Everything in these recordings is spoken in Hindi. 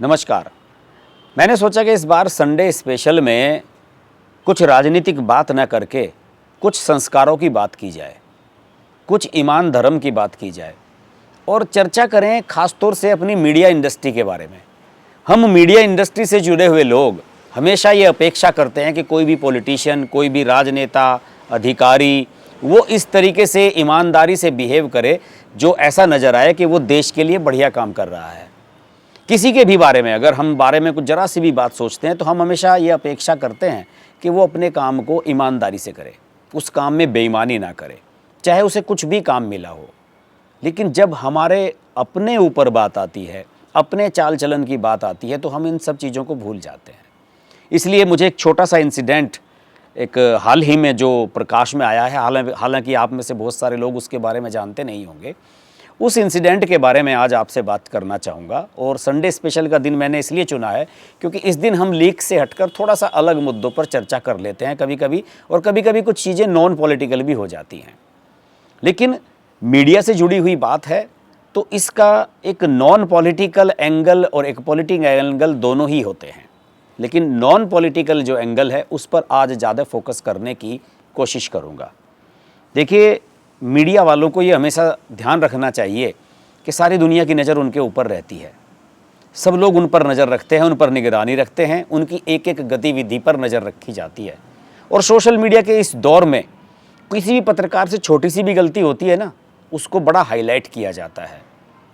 नमस्कार। मैंने सोचा कि इस बार संडे स्पेशल में कुछ राजनीतिक बात न करके कुछ संस्कारों की बात की जाए, कुछ ईमान धर्म की बात की जाए और चर्चा करें खास तौर से अपनी मीडिया इंडस्ट्री के बारे में। हम मीडिया इंडस्ट्री से जुड़े हुए लोग हमेशा ये अपेक्षा करते हैं कि कोई भी पॉलिटिशियन, कोई भी राजनेता, अधिकारी वो इस तरीके से ईमानदारी से बिहेव करे जो ऐसा नज़र आए कि वो देश के लिए बढ़िया काम कर रहा है। किसी के भी बारे में अगर हम बारे में कुछ ज़रा सी भी बात सोचते हैं तो हम हमेशा ये अपेक्षा करते हैं कि वो अपने काम को ईमानदारी से करे, उस काम में बेईमानी ना करे, चाहे उसे कुछ भी काम मिला हो। लेकिन जब हमारे अपने ऊपर बात आती है, अपने चाल चलन की बात आती है तो हम इन सब चीज़ों को भूल जाते हैं। इसलिए मुझे एक छोटा सा इंसिडेंट एक हाल ही में जो प्रकाश में आया है, हालांकि आप में से बहुत सारे लोग उसके बारे में जानते नहीं होंगे, उस इंसिडेंट के बारे में आज आपसे बात करना चाहूँगा। और संडे स्पेशल का दिन मैंने इसलिए चुना है क्योंकि इस दिन हम लीक से हटकर थोड़ा सा अलग मुद्दों पर चर्चा कर लेते हैं कभी कभी, और कभी कभी कुछ चीज़ें नॉन पॉलिटिकल भी हो जाती हैं। लेकिन मीडिया से जुड़ी हुई बात है तो इसका एक नॉन पॉलिटिकल एंगल और एक पॉलिटिकल एंगल दोनों ही होते हैं। लेकिन नॉन पॉलिटिकल जो एंगल है उस पर आज ज़्यादा फोकस करने की कोशिश करूँगा। देखिए, मीडिया वालों को ये हमेशा ध्यान रखना चाहिए कि सारी दुनिया की नज़र उनके ऊपर रहती है। सब लोग उन पर नज़र रखते हैं, उन पर निगरानी रखते हैं, उनकी एक एक गतिविधि पर नज़र रखी जाती है। और सोशल मीडिया के इस दौर में किसी भी पत्रकार से छोटी सी भी गलती होती है ना, उसको बड़ा हाईलाइट किया जाता है।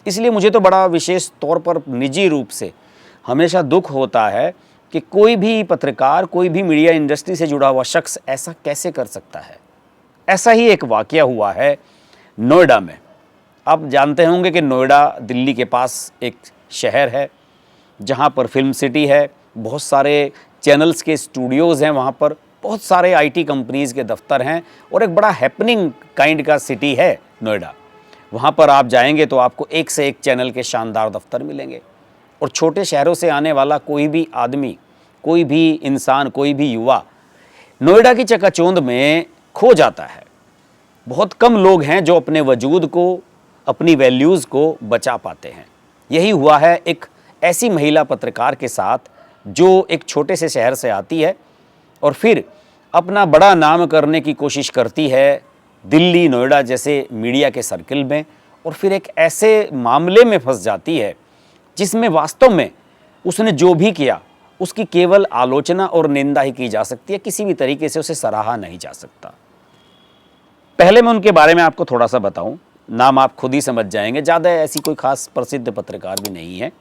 इसलिए मुझे तो बड़ा विशेष तौर पर निजी रूप से हमेशा दुख होता है कि कोई भी पत्रकार, कोई भी मीडिया इंडस्ट्री से जुड़ा हुआ शख्स ऐसा कैसे कर सकता है। ऐसा ही एक वाक़या हुआ है नोएडा में। आप जानते होंगे कि नोएडा दिल्ली के पास एक शहर है जहाँ पर फिल्म सिटी है, बहुत सारे चैनल्स के स्टूडियोज़ हैं, वहाँ पर बहुत सारे आईटी कंपनीज़ के दफ्तर हैं और एक बड़ा हैपनिंग काइंड का सिटी है नोएडा। वहाँ पर आप जाएंगे तो आपको एक से एक चैनल के शानदार दफ्तर मिलेंगे और छोटे शहरों से आने वाला कोई भी आदमी, कोई भी इंसान, कोई भी युवा नोएडा की चकाचौंध में खो जाता है। बहुत कम लोग हैं जो अपने वजूद को, अपनी वैल्यूज़ को बचा पाते हैं। यही हुआ है एक ऐसी महिला पत्रकार के साथ जो एक छोटे से शहर से आती है और फिर अपना बड़ा नाम करने की कोशिश करती है दिल्ली, नोएडा जैसे मीडिया के सर्किल में, और फिर एक ऐसे मामले में फंस जाती है जिसमें वास्तव में उसने जो भी किया उसकी केवल आलोचना और निंदा ही की जा सकती है, किसी भी तरीके से उसे सराहा नहीं जा सकता। पहले मैं उनके बारे में आपको थोड़ा सा बताऊं, नाम आप खुद ही समझ जाएंगे, ज़्यादा ऐसी कोई खास प्रसिद्ध पत्रकार भी नहीं है।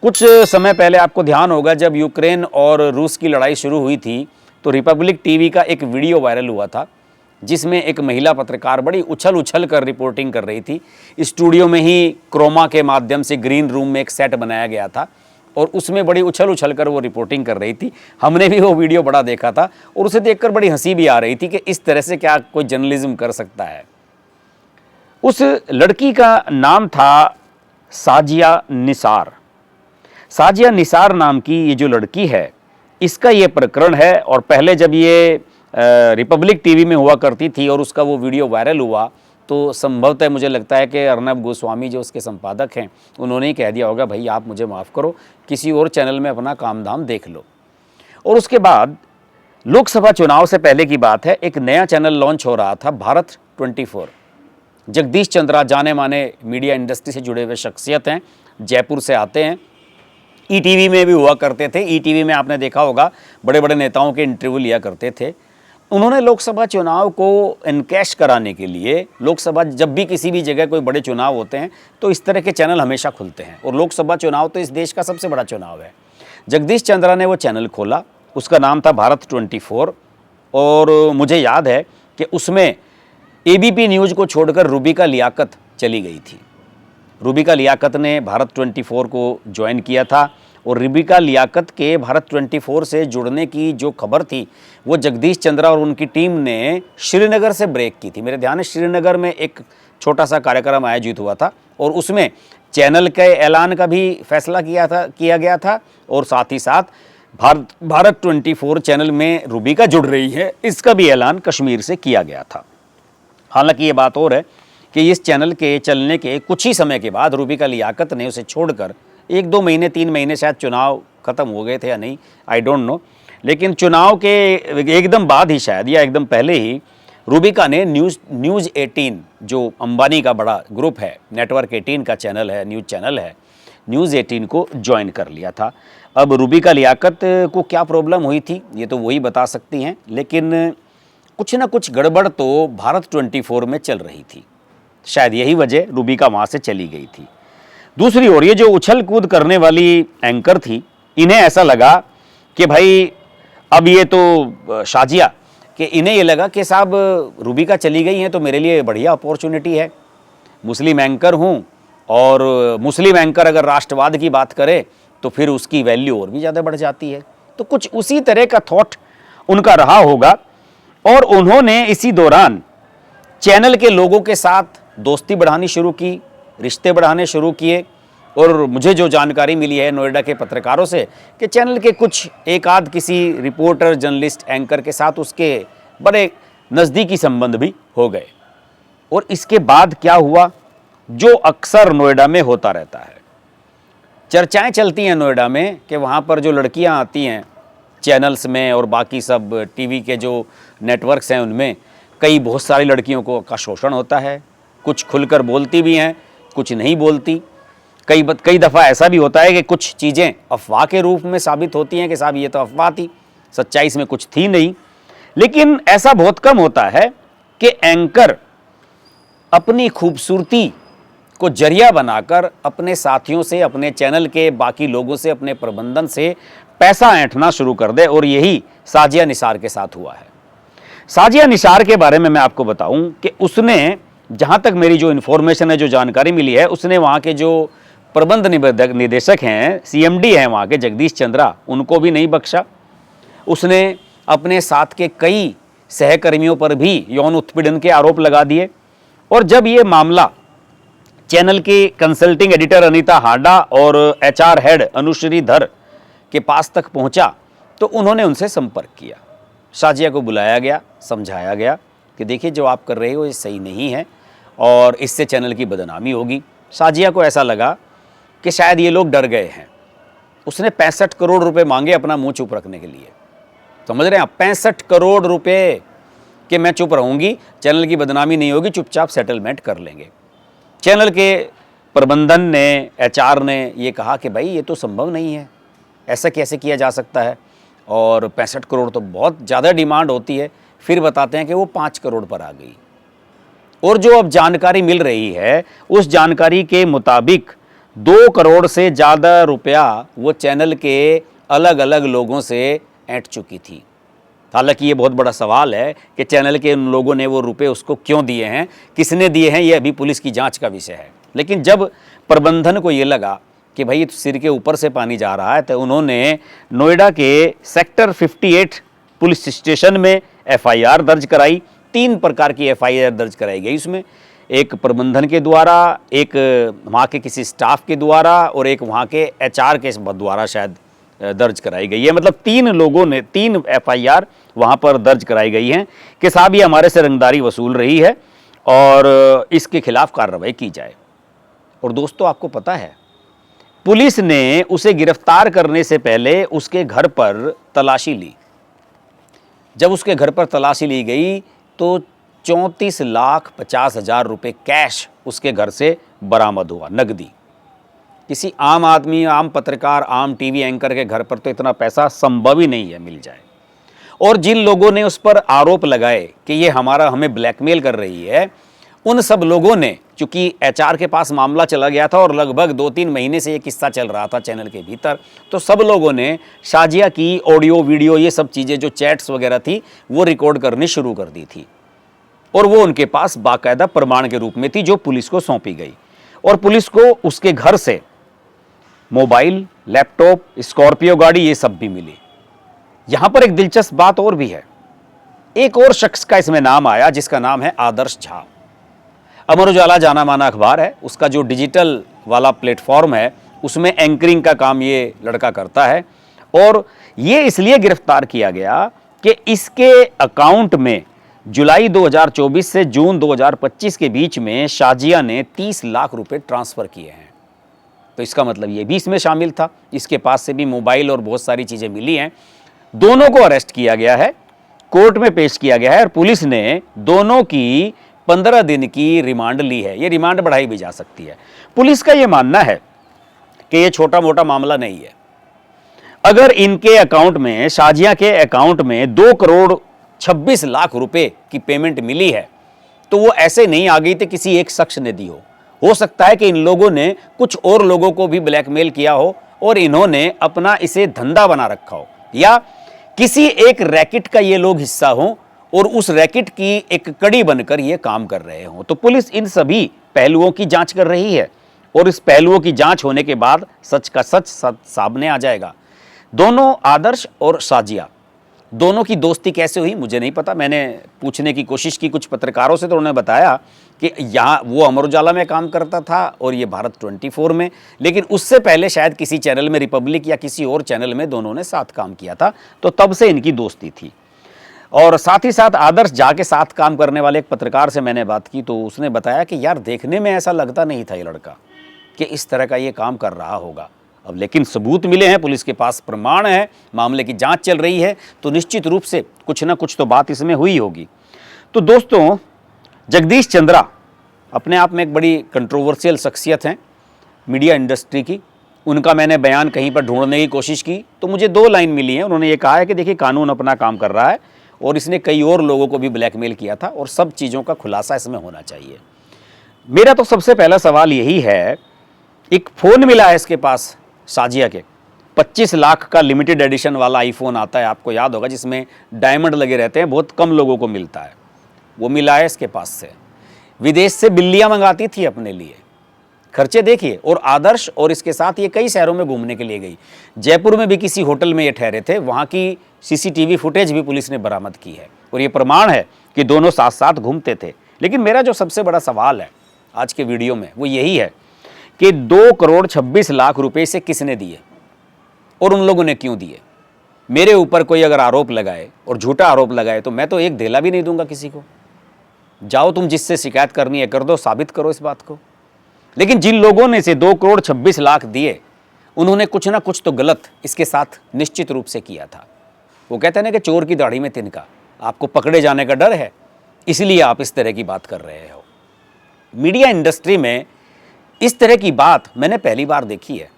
कुछ समय पहले आपको ध्यान होगा जब यूक्रेन और रूस की लड़ाई शुरू हुई थी तो रिपब्लिक टीवी का एक वीडियो वायरल हुआ था जिसमें एक महिला पत्रकार बड़ी उछल उछल कर रिपोर्टिंग कर रही थी। स्टूडियो में ही क्रोमा के माध्यम से ग्रीन रूम में एक सेट बनाया गया था और उसमें बड़ी उछल उछल कर वो रिपोर्टिंग कर रही थी। हमने भी वो वीडियो बड़ा देखा था और उसे देखकर बड़ी हंसी भी आ रही थी कि इस तरह से क्या कोई जर्नलिज्म कर सकता है। उस लड़की का नाम था साजिया निसार। साजिया निसार नाम की ये जो लड़की है, इसका ये प्रकरण है। और पहले जब ये रिपब्लिक टीवी में हुआ करती थी और उसका वो वीडियो वायरल हुआ तो संभवतः मुझे लगता है कि अर्नब गोस्वामी जो उसके संपादक हैं उन्होंने ही कह दिया होगा, भाई आप मुझे माफ़ करो, किसी और चैनल में अपना काम धाम देख लो। और उसके बाद लोकसभा चुनाव से पहले की बात है, एक नया चैनल लॉन्च हो रहा था, भारत 24। जगदीश चंद्रा जाने माने मीडिया इंडस्ट्री से जुड़े हुए शख्सियत हैं, जयपुर से आते हैं, ईटीवी में भी हुआ करते थे। ईटीवी में आपने देखा होगा बड़े बड़े नेताओं के इंटरव्यू लिया करते थे। उन्होंने लोकसभा चुनाव को इनकैश कराने के लिए, लोकसभा जब भी किसी भी जगह कोई बड़े चुनाव होते हैं तो इस तरह के चैनल हमेशा खुलते हैं और लोकसभा चुनाव तो इस देश का सबसे बड़ा चुनाव है। जगदीश चंद्रा ने वो चैनल खोला, उसका नाम था भारत 24। और मुझे याद है कि उसमें एबीपी न्यूज़ को छोड़कर रूबिका लियाकत चली गई थी। रूबिका लियाकत ने भारत 24 को ज्वाइन किया था और रूबिका लियाकत के भारत 24 से जुड़ने की जो खबर थी वो जगदीश चंद्रा और उनकी टीम ने श्रीनगर से ब्रेक की थी। मेरे ध्यान है श्रीनगर में एक छोटा सा कार्यक्रम आयोजित हुआ था और उसमें चैनल के ऐलान का भी फैसला किया गया था और साथ ही साथ भारत 24 चैनल में रूबिका जुड़ रही है इसका भी ऐलान कश्मीर से किया गया था। हालांकि ये बात और है कि इस चैनल के चलने के कुछ ही समय के बाद रूबिका लियाकत ने उसे छोड़कर 1-2 महीने 3 महीने शायद चुनाव ख़त्म हो गए थे या नहीं, आई डोंट नो, लेकिन चुनाव के एकदम बाद ही शायद या एकदम पहले ही रूबिका ने न्यूज़ 18 जो अंबानी का बड़ा ग्रुप है, नेटवर्क 18 का चैनल है, न्यूज़ चैनल है, न्यूज़ 18 को ज्वाइन कर लिया था। अब रूबिका लियाकत को क्या प्रॉब्लम हुई थी ये तो वही बता सकती हैं, लेकिन कुछ ना कुछ गड़बड़ तो भारत 24 में चल रही थी, शायद यही वजह रूबिका वहाँ से चली गई थी। दूसरी ओर ये जो उछल कूद करने वाली एंकर थी, इन्हें ऐसा लगा कि भाई अब ये तो शाजिया, कि इन्हें ये लगा कि साहब रूबिका चली गई हैं तो मेरे लिए बढ़िया अपॉर्चुनिटी है, मुस्लिम एंकर हूँ और मुस्लिम एंकर अगर राष्ट्रवाद की बात करे तो फिर उसकी वैल्यू और भी ज़्यादा बढ़ जाती है। तो कुछ उसी तरह का थॉट उनका रहा होगा और उन्होंने इसी दौरान चैनल के लोगों के साथ दोस्ती बढ़ानी शुरू की, रिश्ते बढ़ाने शुरू किए। और मुझे जो जानकारी मिली है नोएडा के पत्रकारों से कि चैनल के कुछ एक आध किसी रिपोर्टर, जर्नलिस्ट, एंकर के साथ उसके बड़े नज़दीकी संबंध भी हो गए। और इसके बाद क्या हुआ, जो अक्सर नोएडा में होता रहता है, चर्चाएं चलती हैं नोएडा में कि वहाँ पर जो लड़कियाँ आती हैं चैनल्स में और बाकी सब टीवी के जो नेटवर्क्स हैं उनमें बहुत सारी लड़कियों का शोषण होता है। कुछ खुलकर बोलती भी हैं, कुछ नहीं बोलती। कई दफ़ा ऐसा भी होता है कि कुछ चीज़ें अफवाह के रूप में साबित होती हैं कि साहब ये तो अफवाह थी, सच्चाई इसमें कुछ थी नहीं। लेकिन ऐसा बहुत कम होता है कि एंकर अपनी खूबसूरती को जरिया बनाकर अपने साथियों से, अपने चैनल के बाकी लोगों से, अपने प्रबंधन से पैसा ऐंठना शुरू कर दे। और यही साजिया निसार के साथ हुआ है। साजिया निसार के बारे में मैं आपको बताऊं कि उसने, जहां तक मेरी जो इन्फॉर्मेशन है, जो जानकारी मिली है, उसने वहां के जो प्रबंध निदेशक हैं, CMD हैं वहाँ के, जगदीश चंद्रा, उनको भी नहीं बख्शा। उसने अपने साथ के कई सहकर्मियों पर भी यौन उत्पीड़न के आरोप लगा दिए। और जब ये मामला चैनल के कंसल्टिंग एडिटर अनीता हाडा और HR हेड अनुश्री धर के पास तक पहुंचा तो उन्होंने उनसे संपर्क किया। साजिया को बुलाया गया, समझाया गया कि देखिए जो आप कर रहे हो ये सही नहीं है और इससे चैनल की बदनामी होगी। साजिया को ऐसा लगा कि शायद ये लोग डर गए हैं। उसने 65 करोड़ रुपए मांगे अपना मुंह चुप रखने के लिए। समझ रहे हैं आप, 65 करोड़ रुपए कि मैं चुप रहूंगी, चैनल की बदनामी नहीं होगी, चुपचाप सेटलमेंट कर लेंगे। चैनल के प्रबंधन ने, HR ने ये कहा कि भाई ये तो संभव नहीं है, ऐसा कैसे किया जा सकता है, और 65 करोड़ तो बहुत ज़्यादा डिमांड होती है। फिर बताते हैं कि वो 5 करोड़ पर आ गई। और जो अब जानकारी मिल रही है उस जानकारी के मुताबिक 2 करोड़ से ज़्यादा रुपया वो चैनल के अलग अलग लोगों से ऐंठ चुकी थी। हालांकि ये बहुत बड़ा सवाल है कि चैनल के उन लोगों ने वो रुपए उसको क्यों दिए हैं, किसने दिए हैं, ये अभी पुलिस की जांच का विषय है। लेकिन जब प्रबंधन को ये लगा कि भाई सिर के ऊपर से पानी जा रहा है तो उन्होंने नोएडा के सेक्टर 58 पुलिस स्टेशन में FIR दर्ज कराई। 3 प्रकार की FIR दर्ज कराई गई। उसमें एक प्रबंधन के द्वारा, एक वहाँ के किसी स्टाफ के द्वारा और एक वहाँ के HR के द्वारा शायद दर्ज कराई गई है। मतलब 3 लोगों ने 3 FIR वहाँ पर दर्ज कराई गई हैं कि साहब ये हमारे से रंगदारी वसूल रही है और इसके खिलाफ कार्रवाई की जाए। और दोस्तों आपको पता है पुलिस ने उसे गिरफ्तार करने से पहले उसके घर पर तलाशी ली। जब उसके घर पर तलाशी ली गई तो 34,50,000 रुपये कैश उसके घर से बरामद हुआ, नकदी। किसी आम आदमी, आम पत्रकार, आम टीवी एंकर के घर पर तो इतना पैसा संभव ही नहीं है मिल जाए। और जिन लोगों ने उस पर आरोप लगाए कि ये हमें ब्लैकमेल कर रही है, उन सब लोगों ने, चूंकि HR के पास मामला चला गया था और लगभग 2-3 महीने से ये किस्सा चल रहा था चैनल के भीतर, तो सब लोगों ने साजिया की ऑडियो, वीडियो, ये सब चीज़ें जो चैट्स वगैरह थी वो रिकॉर्ड करनी शुरू कर दी थी। और वो उनके पास बाकायदा प्रमाण के रूप में थी जो पुलिस को सौंपी गई। और पुलिस को उसके घर से मोबाइल, लैपटॉप, स्कॉर्पियो गाड़ी, ये सब भी मिली। यहां पर एक दिलचस्प बात और भी है। एक और शख्स का इसमें नाम आया जिसका नाम है आदर्श झा। अमर उजाला जाना माना अखबार है, उसका जो डिजिटल वाला प्लेटफॉर्म है उसमें एंकरिंग का काम ये लड़का करता है। और ये इसलिए गिरफ्तार किया गया कि इसके अकाउंट में जुलाई 2024 से जून 2025 के बीच में शाजिया ने 30 लाख रुपए ट्रांसफर किए हैं। तो इसका मतलब ये भी इसमें शामिल था। इसके पास से भी मोबाइल और बहुत सारी चीज़ें मिली हैं। दोनों को अरेस्ट किया गया है, कोर्ट में पेश किया गया है और पुलिस ने दोनों की 15 दिन की रिमांड ली है। ये रिमांड बढ़ाई भी जा सकती है। पुलिस का ये मानना है कि ये छोटा मोटा मामला नहीं है। अगर इनके अकाउंट में, शाजिया के अकाउंट में 2 करोड़ 26 लाख रुपए की पेमेंट मिली है तो वो ऐसे नहीं आ गई थी किसी एक शख्स ने दी हो सकता है कि इन लोगों ने कुछ और लोगों को भी ब्लैकमेल किया हो और इन्होंने अपना इसे धंधा बना रखा हो, या किसी एक रैकेट का ये लोग हिस्सा हो और उस रैकेट की एक कड़ी बनकर ये काम कर रहे हों। तो पुलिस इन सभी पहलुओं की जांच कर रही है और इस पहलुओं की जांच होने के बाद सच का सच सामने आ जाएगा। दोनों, आदर्श और शाजिया, दोनों की दोस्ती कैसे हुई मुझे नहीं पता। मैंने पूछने की कोशिश की कुछ पत्रकारों से तो उन्होंने बताया कि यहाँ वो अमर उजाला में काम करता था और ये भारत 24 में, लेकिन उससे पहले शायद किसी चैनल में, रिपब्लिक या किसी और चैनल में दोनों ने साथ काम किया था, तो तब से इनकी दोस्ती थी। और साथ ही साथ आदर्श झा के साथ काम करने वाले एक पत्रकार से मैंने बात की तो उसने बताया कि यार देखने में ऐसा लगता नहीं था ये लड़का कि इस तरह का ये काम कर रहा होगा। अब लेकिन सबूत मिले हैं, पुलिस के पास प्रमाण है, मामले की जांच चल रही है, तो निश्चित रूप से कुछ ना कुछ तो बात इसमें हुई होगी। तो दोस्तों, जगदीश चंद्रा अपने आप में एक बड़ी कंट्रोवर्शियल शख्सियत हैं मीडिया इंडस्ट्री की। उनका मैंने बयान कहीं पर ढूंढने की कोशिश की तो मुझे 2 लाइन मिली हैं। उन्होंने ये कहा है कि देखिए, कानून अपना काम कर रहा है और इसने कई और लोगों को भी ब्लैकमेल किया था और सब चीज़ों का खुलासा इसमें होना चाहिए। मेरा तो सबसे पहला सवाल यही है, एक फ़ोन मिला है इसके पास शाजिया के, 25 लाख का लिमिटेड एडिशन वाला आईफोन आता है, आपको याद होगा, जिसमें डायमंड लगे रहते हैं, बहुत कम लोगों को मिलता है। वो मिला है इसके पास से। विदेश से बिल्लियां मंगाती थी अपने लिए, खर्चे देखिए। और आदर्श और इसके साथ ये कई शहरों में घूमने के लिए गई। जयपुर में भी किसी होटल में ये ठहरे थे, वहाँ की CCTV फुटेज भी पुलिस ने बरामद की है और ये प्रमाण है कि दोनों साथ साथ घूमते थे। लेकिन मेरा जो सबसे बड़ा सवाल है आज के वीडियो में वो यही है कि 2 करोड़ 26 लाख रुपए से किसने दिए और उन लोगों ने क्यों दिए। मेरे ऊपर कोई अगर आरोप लगाए और झूठा आरोप लगाए तो मैं तो एक धेला भी नहीं दूंगा किसी को। जाओ तुम जिससे शिकायत करनी है कर दो, साबित करो इस बात को। लेकिन जिन लोगों ने से 2 करोड़ 26 लाख दिए, उन्होंने कुछ ना कुछ तो गलत इसके साथ निश्चित रूप से किया था। वो कहते हैं ना कि चोर की दाढ़ी में तिनका, आपको पकड़े जाने का डर है, इसलिए आप इस तरह की बात कर रहे हो। मीडिया इंडस्ट्री में इस तरह की बात मैंने पहली बार देखी है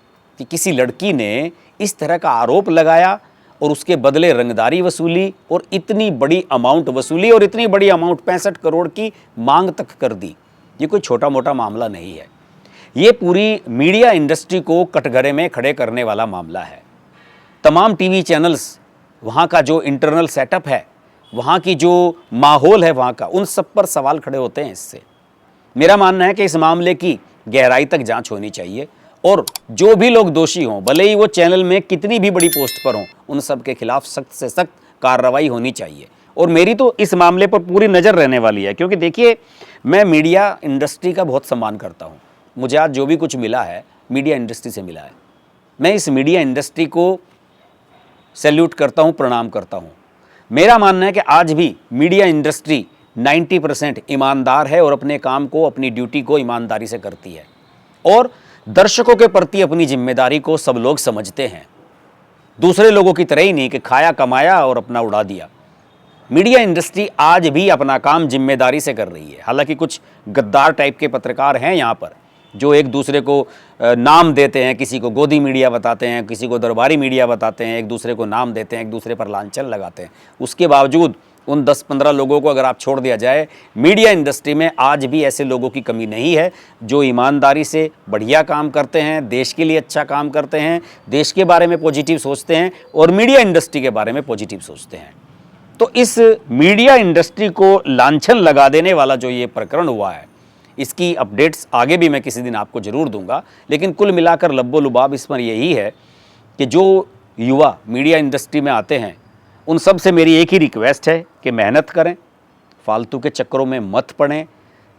कि किसी लड़की ने इस तरह का आरोप लगाया और उसके बदले रंगदारी वसूली और इतनी बड़ी अमाउंट वसूली और इतनी बड़ी अमाउंट 65 करोड़ की मांग तक कर दी। ये कोई छोटा मोटा मामला नहीं है, ये पूरी मीडिया इंडस्ट्री को कटघरे में खड़े करने वाला मामला है। तमाम टीवी चैनल्स, वहाँ का जो इंटरनल सेटअप है, वहाँ की जो माहौल है वहाँ का, उन सब पर सवाल खड़े होते हैं इससे। मेरा मानना है कि इस मामले की गहराई तक जांच होनी चाहिए और जो भी लोग दोषी हों, भले ही वो चैनल में कितनी भी बड़ी पोस्ट पर हों, उन सब के खिलाफ सख्त से सख्त कार्रवाई होनी चाहिए। और मेरी तो इस मामले पर पूरी नज़र रहने वाली है, क्योंकि देखिए, मैं मीडिया इंडस्ट्री का बहुत सम्मान करता हूँ। मुझे आज जो भी कुछ मिला है मीडिया इंडस्ट्री से मिला है। मैं इस मीडिया इंडस्ट्री को सैल्यूट करता हूँ, प्रणाम करता हूँ। मेरा मानना है कि आज भी मीडिया इंडस्ट्री 90% ईमानदार है और अपने काम को, अपनी ड्यूटी को ईमानदारी से करती है और दर्शकों के प्रति अपनी जिम्मेदारी को सब लोग समझते हैं। दूसरे लोगों की तरह ही नहीं कि खाया कमाया और अपना उड़ा दिया। मीडिया इंडस्ट्री आज भी अपना काम जिम्मेदारी से कर रही है। हालांकि कुछ गद्दार टाइप के पत्रकार हैं यहाँ पर जो एक दूसरे को नाम देते हैं, किसी को गोदी मीडिया बताते हैं, किसी को दरबारी मीडिया बताते हैं, एक दूसरे को नाम देते हैं, एक दूसरे पर लांछन लगाते हैं। उसके बावजूद उन 10-15 लोगों को अगर आप छोड़ दिया जाए, मीडिया इंडस्ट्री में आज भी ऐसे लोगों की कमी नहीं है जो ईमानदारी से बढ़िया काम करते हैं, देश के लिए अच्छा काम करते हैं, देश के बारे में पॉजिटिव सोचते हैं और मीडिया इंडस्ट्री के बारे में पॉजिटिव सोचते हैं। तो इस मीडिया इंडस्ट्री को लांछन लगा देने वाला जो ये प्रकरण हुआ है, इसकी अपडेट्स आगे भी मैं किसी दिन आपको ज़रूर दूंगा। लेकिन कुल मिलाकर लब्बो लुबाब इस पर यही है कि जो युवा मीडिया इंडस्ट्री में आते हैं, उन सब से मेरी एक ही रिक्वेस्ट है कि मेहनत करें, फालतू के चक्करों में मत पड़ें,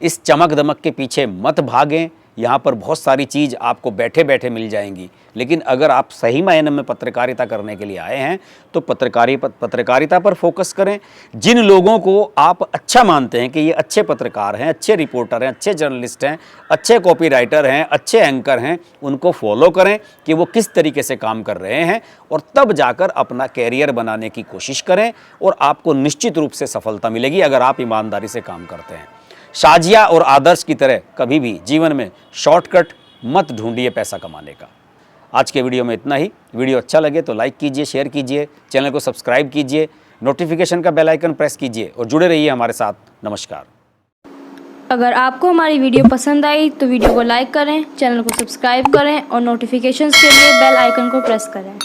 इस चमक दमक के पीछे मत भागें, यहाँ पर बहुत सारी चीज़ आपको बैठे बैठे मिल जाएंगी, लेकिन अगर आप सही मायने में पत्रकारिता करने के लिए आए हैं तो पत्रकारिता पर फोकस करें। जिन लोगों को आप अच्छा मानते हैं कि ये अच्छे पत्रकार हैं, अच्छे रिपोर्टर हैं, अच्छे जर्नलिस्ट हैं, अच्छे कॉपीराइटर हैं, अच्छे एंकर हैं, उनको फॉलो करें कि वो किस तरीके से काम कर रहे हैं, और तब जाकर अपना कैरियर बनाने की कोशिश करें और आपको निश्चित रूप से सफलता मिलेगी अगर आप ईमानदारी से काम करते हैं। शाजिया और आदर्श की तरह कभी भी जीवन में शॉर्टकट मत ढूंढिए पैसा कमाने का। आज के वीडियो में इतना ही। वीडियो अच्छा लगे तो लाइक कीजिए, शेयर कीजिए, चैनल को सब्सक्राइब कीजिए, नोटिफिकेशन का बेल आइकन प्रेस कीजिए और जुड़े रहिए हमारे साथ। नमस्कार। अगर आपको हमारी वीडियो पसंद आई तो वीडियो को लाइक करें, चैनल को सब्सक्राइब करें और नोटिफिकेशंस के लिए बेल आइकन को प्रेस करें।